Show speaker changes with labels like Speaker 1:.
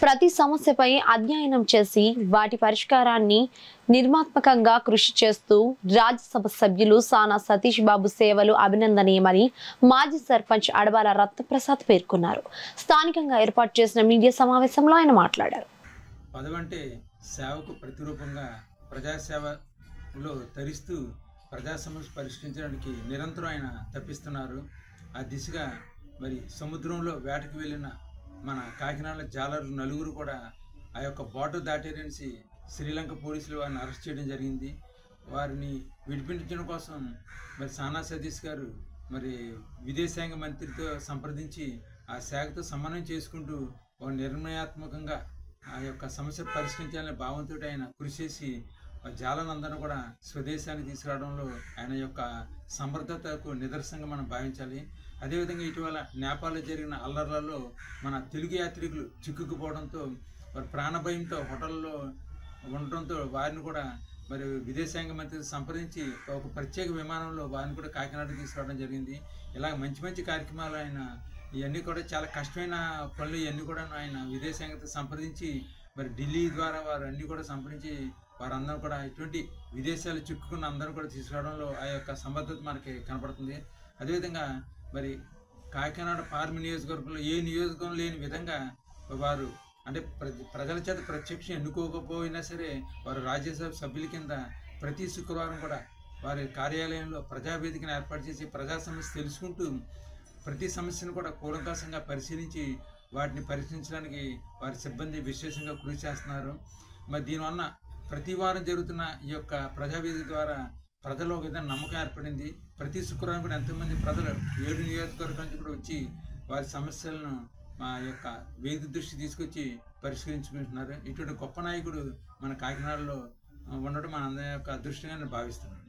Speaker 1: ప్రతి సమస్యపై అధ్యయనం చేసి వాటి పరిష్కారాన్ని నిర్మాత్మకంగా కృషి చేస్తూ రాజ్యసభ సభ్యులు సానా సతీష్ బాబు సేవలు అభినందనీయమని మాజీ సర్పంచ్ అడబాల రత్నప్రసాద్ పేర్కొన్నారు. స్థానికంగా ఏర్పాటు చేసిన మీడియా సమావేశంలో ఆయన మాట్లాడారు.
Speaker 2: పదవంటే సేవకు ప్రతిరూపంగా ప్రజాసేవలో తరిస్తూ ప్రజా సమస్యలు పరిష్కరించడానికి నిరంతరం ఆయన తప్పిస్తున్నారు. ఆ దిశగా మరి సముద్రంలో వేటకు వెళ్ళిన మన కాకినాడ జాలర్లు నలుగురు కూడా ఆ యొక్క బోర్డర్ దాటేసి శ్రీలంక పోలీసులు వారిని అరెస్ట్ చేయడం జరిగింది. వారిని విడిపించడం కోసం మరి సానా సతీష్ గారు మరి విదేశాంగ మంత్రితో సంప్రదించి ఆ శాఖతో సమన్వయం చేసుకుంటూ ఒక నిర్ణయాత్మకంగా ఆ యొక్క సమస్య పరిష్కరించాలనే భావంతో ఆయన కృషి చేసి జాలనందరూ కూడా స్వదేశానికి తీసుకురావడంలో ఆయన యొక్క సమర్థతకు నిదర్శనంగా మనం భావించాలి. అదేవిధంగా ఇటీవల నేపాల్లో జరిగిన అల్లర్లలో మన తెలుగు యాత్రికులు చిక్కుకుపోవడంతో వారి ప్రాణభయంతో హోటల్లో ఉండటంతో వారిని కూడా మరి విదేశాంగ మంత్రి సంప్రదించి ఒక ప్రత్యేక విమానంలో వారిని కూడా కాకినాడకి తీసుకురావడం జరిగింది. ఇలా మంచి మంచి కార్యక్రమాలు ఆయన ఇవన్నీ కూడా చాలా కష్టమైన పనులు ఇవన్నీ కూడా ఆయన విదేశాంగతో సంప్రదించి మరి ఢిల్లీ ద్వారా వారు అన్నీ కూడా సంప్రదించి వారందరూ కూడా ఇటువంటి విదేశాలు చిక్కుకున్న అందరూ కూడా తీసుకురావడంలో ఆ యొక్క సమర్థత మనకి కనపడుతుంది. అదేవిధంగా మరి కాకినాడ పార్లమెంట్ నియోజకవర్గంలో ఏ నియోజకవర్గం లేని విధంగా వారు అంటే ప్రజల చేత ప్రత్యక్షం ఎన్నుకోకపోయినా సరే వారు రాజ్యసభ సభ్యుల కింద ప్రతి శుక్రవారం కూడా వారి కార్యాలయంలో ప్రజావేదికను ఏర్పాటు చేసి ప్రజా సమస్య తెలుసుకుంటూ ప్రతి సమస్యను కూడా కూలంకషంగా పరిశీలించి వాటిని పరిశీలించడానికి వారి సిబ్బంది విశేషంగా కృషి చేస్తున్నారు. మరి దీనివల్ల ప్రతి వారం జరుగుతున్న ఈ యొక్క ప్రజావేదిక ద్వారా ప్రజలు ఒక విధంగా నమ్మకం ఏర్పడింది. ప్రతి శుక్రవారం కూడా ఎంతోమంది ప్రజలు 7 నియోజకవర్గాల నుంచి కూడా వచ్చి వారి సమస్యలను మా యొక్క వేదిక దృష్టి తీసుకొచ్చి పరిష్కరించుకుంటున్నారు. ఇటువంటి గొప్ప నాయకుడు మన కాకినాడలో ఉండడం మన అందరి యొక్క అదృష్టంగా నేను భావిస్తున్నాను.